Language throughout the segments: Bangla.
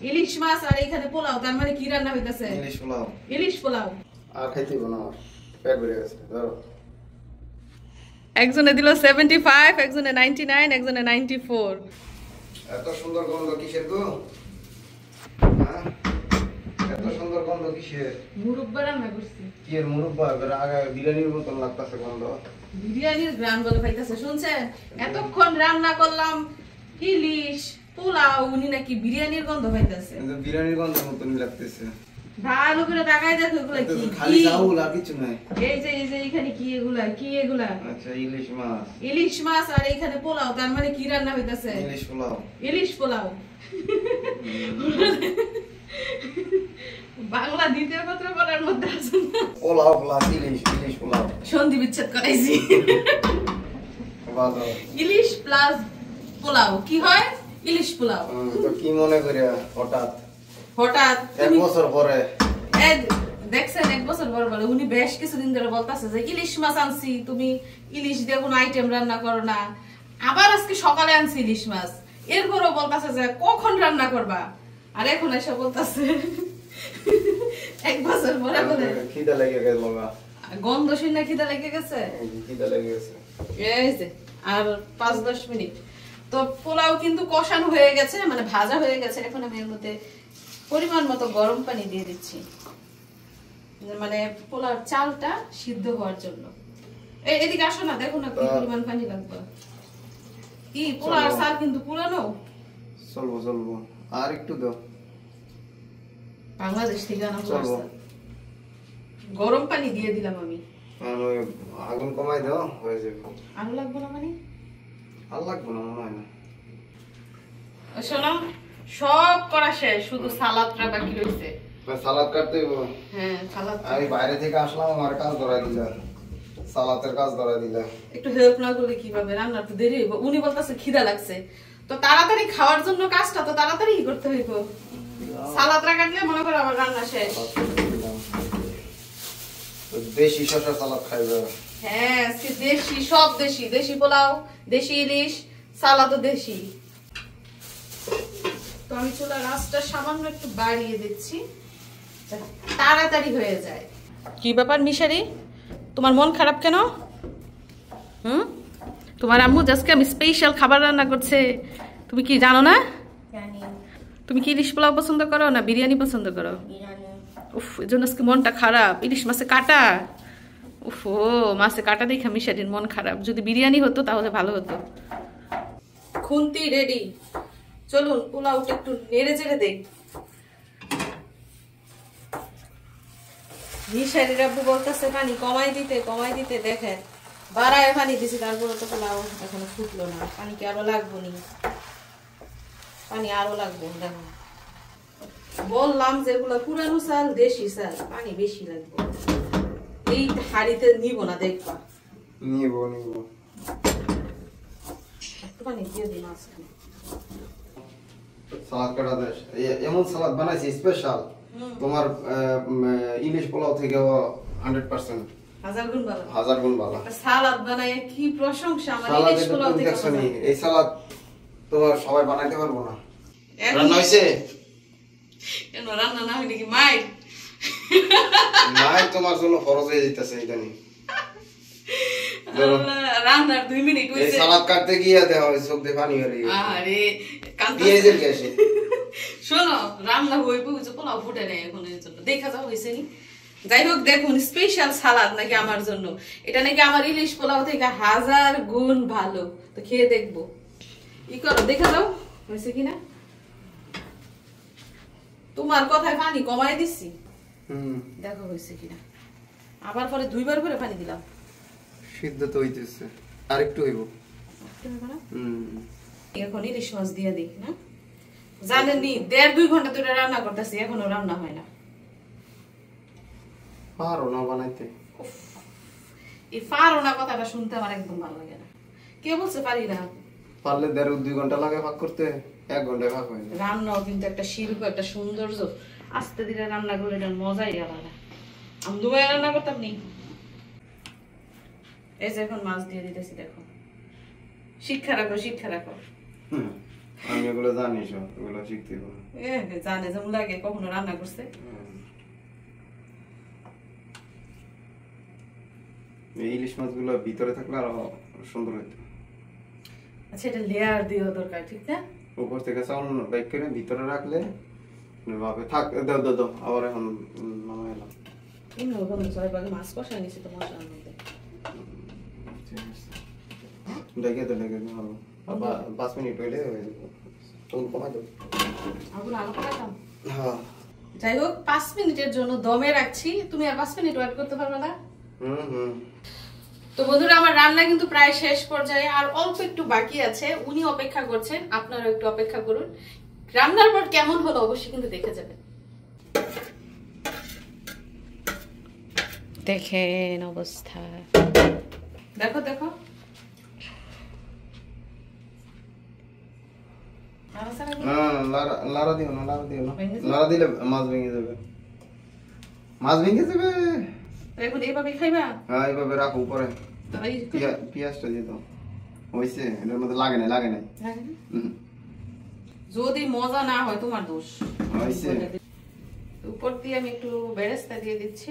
ইলিশ মাছ আর এখানে পোলাও, তার মানে কি রান্না হইতাছে? ইলিশ পোলাও। ইলিশ পোলাও আর খাইতে না, পেট ভরে গেছে। ধরো, একজনে দিল 75, একজনে 99, একজনে 94। এত সুন্দর গন্ধ কিসের গো? হ্যাঁ, এত সুন্দর গন্ধ কিসের? মুরব্বা রান্না করছি। কি এর মুরব্বা? আগে বিরিয়ানির মতন লাগতাছে গন্ধ। বিরিয়ানির গ্রান বলে পাইতাছে, শুনছেন? এতক্ষণ রান্না করলাম ইলিশ পোলাও, উনি নাকি বিরিয়ানির গন্ধ পাইতাছে। কিন্তু বিরিয়ানির গন্ধ মতনই লাগতেছে। ভালো করে তাকায় দেখো এগুলা কি? খালি চাউল আর কিছু নাই। এই যে এখানে কি এগুলা? কি এগুলা? আচ্ছা, ইলিশ মাছ। ইলিশ মাছ আর এখানে পোলাও, তার মানে কি রান্না হইতাছে? ইলিশ পোলাও। ইলিশ পোলাও। বাংলা দ্বিতীয় পত্র পড়ার মধ্যে আছে না? পোলাও প্লাস ইলিশ, ইলিশ পোলাও। সন্ধি বিচ্ছেদ করাইছি। ভালো। ইলিশ প্লাস পোলাও কি হয়? ইলিশ পোলাও। তো কি মনে করিয়া হঠাৎ হঠাৎ এক বছর পরে দেখছেন? এক বছর পর বলে উনি বেশ কিছুদিন ধরে বলতেছে যে ইলিশ মাছ আনছি, তুমি ইলিশ দিয়ে কোনো আইটেম রান্না করো না। আবার আজকে সকালে আনছি ইলিশ মাছ, এরপরও বলতেছে যে কখন রান্না করবা, আর এখন এসে বলতেছে এক বছর পরে বলে খিদা লেগে গেল বাবা। গন্ধ শুনে খিদা লেগে গেছে। খিদা লেগে গেছে। এই যে আর 5-10 মিনিট তো পোলাও কিন্তু কষানো হয়ে গেছে, মানে ভাজা হয়ে গেছে। এখন আমি এর মধ্যে পরিমাণ মতো গরম পানি দিয়ে দিচ্ছি, মানে পোলার চালটা সিদ্ধ হওয়ার জন্য। এদিকে আসো না, দেখো না কি পরিমাণ পানি লাগবে। কি পোলার চাল কিন্তু পুরানো। চলবো চলবো, আর একটু দাও। বাংলাদেশ থেকে আনা পোলার, গরম পানি দিয়ে দিলাম আমি। আগুন কমাই দাও, হয়ে যাবে। আরো লাগবে না মানে? আর লাগবে না মনে হয় না। শোনো, সব করা শেষ, শুধু সালাদটা বাকি রয়েছে। সালাদ কাটতে হবে। হ্যাঁ, সালাদ। আমি বাইরে থেকে আসলাম, আমার কাজ ধরাই দিলা, সালাতের কাজ ধরাই দিলা। একটু হেল্প না করলে কিভাবে? রান্না তো দেরি হইব। উনি বলতেছে খিদা লাগছে, তো তাড়াতাড়ি খাওয়ার জন্য কাজটা তো তাড়াতাড়ি করতে হইব। সালাদটা কাটলে মনে করো আমার রান্না শেষ। দেশি শসা সালাদ খাইবে? হ্যাঁ, আজকে দেশি, সব দেশি। দেশি পোলাও, দেশি ইলিশ, সালাদও দেশি। তো আমি চুলার আঁচটা সামান্য একটু বাড়িয়ে দিচ্ছি, তাড়াতাড়ি হয়ে যায়। কি ব্যাপার মিশারি, তোমার মন খারাপ কেন? তোমার আম্মু আজকে আমি স্পেশাল খাবার রান্না করছে, তুমি কি জানো না? তুমি কি ইলিশ পোলাও পছন্দ করো না বিরিয়ানি পছন্দ করো? উফ, এর জন্য আজকে মনটা খারাপ। ইলিশ মাছে কাটা, উফ, মাছে কাটা দেখে মিশারির মন খারাপ। যদি বিরিয়ানি হতো তাহলে ভালো হতো। খুন্তি রেডি, চলুন পোলাওটা একটু নেড়ে চেড়ে দেই। মিশারির আব্বু বলতেছে পানি কমাই দিতে, দেখেন বাড়ায় পানি দিছি, তারপরে তো পোলাও এখনো ফুটলো না। পানি কি আরো লাগবো নি? পানি আরো লাগবে। দেখো বললাম যেগুলো পুরানো চাল, দেশি চাল, পানি বেশি লাগবে। এই হাড়িতে নিব না, দেখবা। নিব একটু পানি দিয়ে দিন আজকে। সালাদ কাটা দেশ, এমন সালাদ বানাইছি স্পেশাল, তোমার ইলিশ পোলাও থেকে 100% 1000 গুণ ভালো। 1000 গুণ ভালো। সালাদ বানায় কি প্রশংসা আমার ইলিশ পোলাও থেকে। এই সালাদ তোমার সবাই বানাইতে পারবো না। রান্না হইছে? কেন রান্না না হইলে কি মাই তোমার জন্য খরচ হয়ে যাইতেছে ইদানি। রান্নার 2 মিনিট হইছে, এই সালাদ কাটতে গিয়ে দেখা হয় চোখ দিয়ে পানি বেরিয়ে গেছে। আরে পেঁয়াজের গ্যাসে। শোনো, রান্না হইবে, ওই যে পোলাও ফুটে নেই এখন, এর জন্য দেখা যাও হইছে নি। যাই হোক, দেখুন স্পেশাল সালাদ নাকি আমার জন্য, এটা নাকি আমার ইলিশ পোলাও থেকে 1000 গুণ ভালো। তো খেয়ে দেখবো, ই করো, দেখা যাও হয়েছে কিনা। তোমার কথায় পানি কমাই দিচ্ছি, দেখো হয়েছে কিনা। আবার পরে 2বার করে পানি দিলাম। সিদ্ধ তো হইতেছে, আর একটু হইব। এখন ইলিশ মাছ দিয়ে দিই না, জানেননি 1.5-2 ঘন্টা ধরে রান্না করতেছি, এখনো রান্না হয় না। পারো না বানাইতে? এই পারো না কথাটা শুনতে আমার একদম ভালো লাগে না। কে বলছে পারি না? পারলে 1.5-2 ঘন্টা লাগে ভাগ করতে, 1 ঘন্টায় ভাগ হয় না। রান্নাও কিন্তু একটা শিল্প, একটা সৌন্দর্য। আস্তে ধীরে রান্না করলে এটার মজাই আলাদা। আমি দুবাই রান্না করতাম নি। এই যে এখন মাছ দিয়ে দিতেছি, দেখো। শিক্ষা রাখো। আমি এগুলো জানি সব, এগুলো শিখতে হবে। জানে যেমন লাগে, কখনো রান্না করছে? এই ইলিশ মাছগুলো ভিতরে থাকলে আরো সুন্দর হইতো। আচ্ছা, এটা লেয়ার দিও দরকার, ঠিক না? উপর থেকে চাউল বাইক করে ভিতরে রাখলে ভাবে থাক। দাও দাও দাও, আবার এখন নামাই এলাম। মাছ কষাই নিছি তো মশলার মধ্যে। ডেকে দাও, ডেকে দাও, 5 মিনিট হইলে হয়ে যাবে। তুমি কমাই দাও। হ্যাঁ, যাই হোক, 5 মিনিটের জন্য দমে রাখছি। তুমি আর 5 মিনিট ওয়েট করতে পারবে না? তো বন্ধুরা, আমার রান্না কিন্তু প্রায় শেষ পর্যায়ে, আর অল্প একটু বাকি আছে। উনি অপেক্ষা করছেন, আপনারা একটু অপেক্ষা করুন। রান্নার পর কেমন হলো অবশ্যই কিন্তু দেখে যাবেন। দেখেন অবস্থা, দেখো দেখো। লাড়া দিও না, লাড়া দিও না, লাড়া দিলে মাছ ভেঙে যাবে, মাছ ভেঙে যাবে। এখন এইভাবে খাইবা? হ্যাঁ, এইভাবে রাখো উপরে। পেঁয়াজটা দিয়ে দাও। হইছে, এটার মধ্যে লাগে না, লাগে না। যদি মজা না হয় তোমার দোষ। হইছে। উপর দিয়ে আমি একটু বেরেস্তা দিয়ে দিচ্ছি।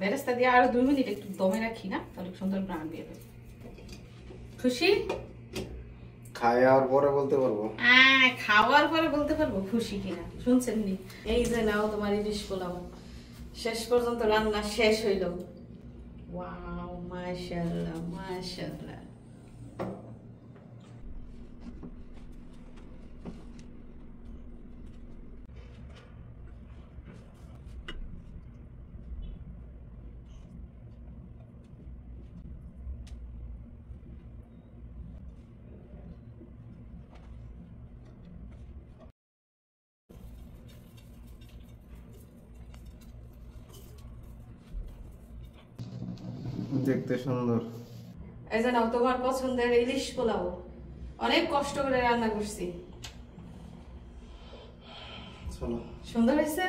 বেরেস্তা দিয়ে আরো 2 মিনিট একটু দমে রাখি না, তাহলে সুন্দর গ্রান দিয়ে দেবে। খুশি? খাওয়ার পরে বলতে পারবো। খাওয়ার পরে বলতে পারবো খুশি কিনা। শুনছেন নি? এই যে নাও তোমার ইলিশ পোলাও। শেষ পর্যন্ত রান্না শেষ হইল। ওয়াও, মাশাআল্লাহ মাশাআল্লাহ। দেখতে সুন্দর। এই যে নাও তোমার পছন্দের ইলিশ পোলাও। অনেক কষ্ট করে রান্না করছি। চলো। সুন্দর হয়েছে?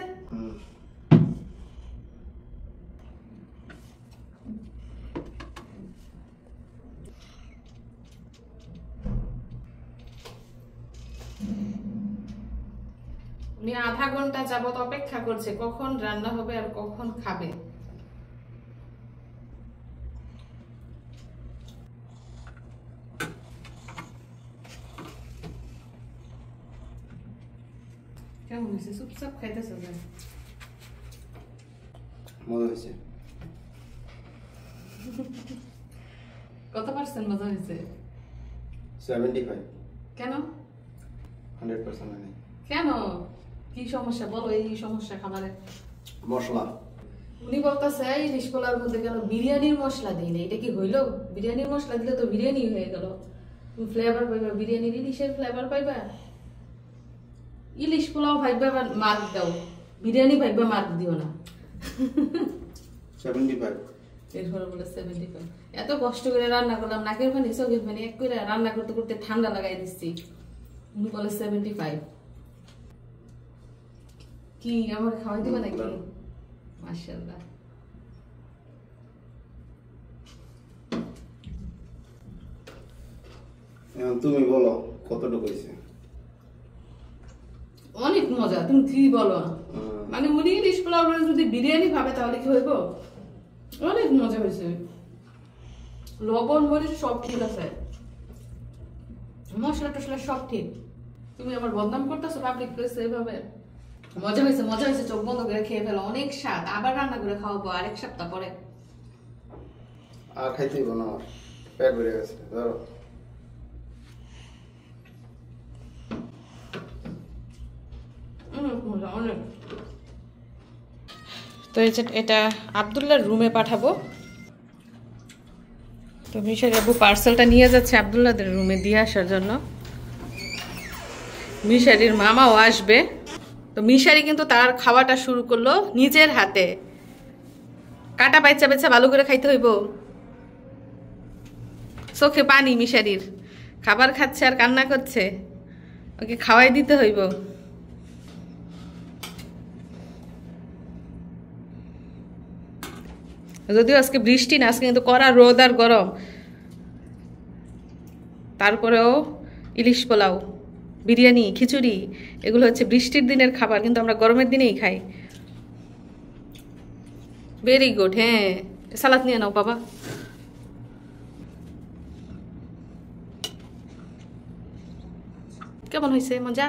উনি আধা ঘন্টা যাবত অপেক্ষা করছে কখন রান্না হবে আর কখন খাবে। কেমন হয়েছে? চুপচাপ খাইতেছে যে। মজা হয়েছে। কত পার্সেন্ট মজা হয়েছে? 75। কেন? 100% নেই। কেন? কি সমস্যা বলো? এই সমস্যা খাবারে মশলা। উনি বলতেছে ইলিশ পোলার মধ্যে কেন বিরিয়ানির মশলা দিই না। এটা কি হইলো? বিরিয়ানির মশলা দিলে তো বিরিয়ানি হয়ে গেল। তুমি ফ্লেভার পাইবা, বিরিয়ানির ইলিশের ফ্লেভার পাইবা। ইলিশ পোলাও ভাইবা মার্ক দাও, বিরিয়ানি ভাইবা মার্ক দিও না। 75। এরপরে বলে 75। এত কষ্ট করে রান্না করলাম, নাকের পানি চোখের পানি এক করে রান্না করতে করতে ঠান্ডা লাগাই দিচ্ছি। উনি বলে 75। কি আমার খাওয়াই দিবা নাকি? মাশাআল্লাহ। তুমি বলো কতটুকু হয়েছে? অনেক মজা। তুমি কি বলো? মানে উনি ইলিশ পোলাও যদি বিরিয়ানি ভাবে তাহলে কি হইব? অনেক মজা হয়েছে। লবণ মরিচ সব ঠিক আছে, মশলা টসলা সব ঠিক। তুমি আমার বদনাম করতেছো পাবলিক প্লেসে এইভাবে। মজা হয়েছে, মজা হয়েছে। চোখ বন্ধ করে খেয়ে ফেলো। অনেক স্বাদ। আবার রান্না করে খাওয়াবো আরেক সপ্তাহ পরে। আর খাইতেই না, আমার পেট ভরে গেছে। ধরো। অনেক। তো এটা আব্দুল্লাহর রুমে পাঠাবো। তো মিশারি আব্বু পার্সেলটা নিয়ে যাচ্ছে আব্দুল্লাহদের রুমে দিয়ে আসার জন্য। মিশারির মামাও আসবে। তো মিশারি কিন্তু তার খাওয়াটা শুরু করলো নিজের হাতে। কাটা বাইচা বেচা ভালো করে খাইতে হইব। চোখে পানি মিশারির। খাবার খাচ্ছে আর কান্না করছে, ওকে খাওয়াই দিতে হইব। যদিও আজকে বৃষ্টি না, আজকে কিন্তু কড়া রোদ আর গরম, তারপরেও ইলিশ পোলাও বিরিয়ানি, খিচুড়ি, এগুলো হচ্ছে বৃষ্টির দিনের খাবার, কিন্তু আমরা গরমের দিনেই খাই। Very good. হ্যাঁ, সালাদ নিয়ে নাও বাবা। কেমন হয়েছে? মজা?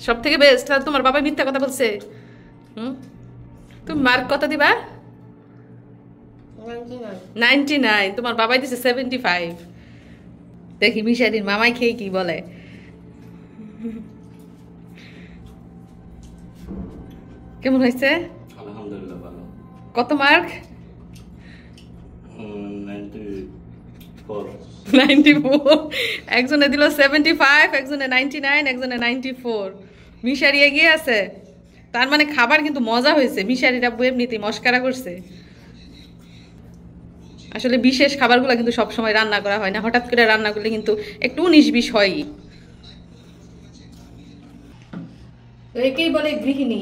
সব থেকে বেস্ট। তোমার বাবা মিথ্যা কথা বলছে? তুমি মার্ক কত দিবা? 99। তোমার বাবাই দিছে 75। দেখি মিশারির মামাই খেয়ে কি বলে। কেমন হয়েছে? আলহামদুলিল্লাহ ভালো। কত মার্ক? 94। একজনে দিল 75, একজনে 99, একজনে 94। মিশারি এগিয়ে আছে। তার মানে খাবার কিন্তু মজা হয়েছে। মিশারিরা এমনিতেই মস্কারা করছে। আসলে বিশেষ খাবারগুলো কিন্তু সবসময় রান্না করা হয় না, হঠাৎ করে রান্না করলে কিন্তু একটু 19-20 হয়। একেই বলে গৃহিণী।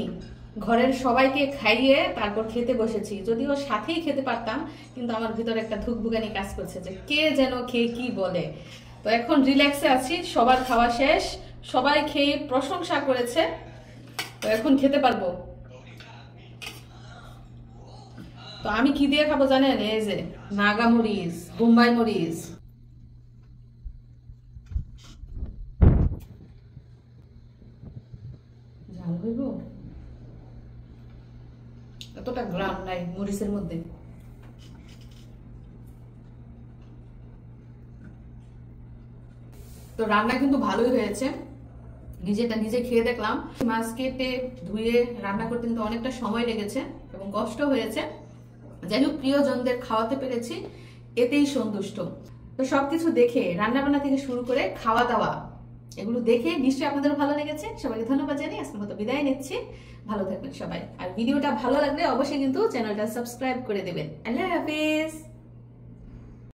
ঘরের সবাইকে খাইয়ে তারপর খেতে বসেছি, যদিও সাথেই খেতে পারতাম, কিন্তু আমার ভিতরে একটা ধুকভুকানি কাজ করছে যে কে যেন খেয়ে কি বলে। তো এখন রিল্যাক্সে আছি, সবার খাওয়া শেষ, সবাই খেয়ে প্রশংসা করেছে, তো এখন খেতে পারবো। তো আমি কি দিয়ে খাবো জানেন? এই যে নাগা মরিচ, বোম্বাই মরিচ। ঝাল হইব? এতটা গ্রাম নাই মরিচের মধ্যে। তো রান্না কিন্তু ভালোই হয়েছে। নিজেটা নিজে খেয়ে দেখলাম। মাছ কেটে ধুয়ে রান্না করতে কিন্তু অনেকটা সময় লেগেছে এবং কষ্ট হয়েছে। যাই হোক, প্রিয়জনদের খাওয়াতে পেরেছি, এতেই সন্তুষ্ট। তো সবকিছু দেখে, রান্নাবান্না থেকে শুরু করে খাওয়া দাওয়া, এগুলো দেখে নিশ্চয়ই আপনাদের ভালো লেগেছে। সবাইকে ধন্যবাদ জানিয়ে আজকের মতো বিদায় নিচ্ছি। ভালো থাকবেন সবাই। আর ভিডিওটা ভালো লাগলে অবশ্যই কিন্তু চ্যানেলটা সাবস্ক্রাইব করে দেবেন। আল্লাহ হাফেজ।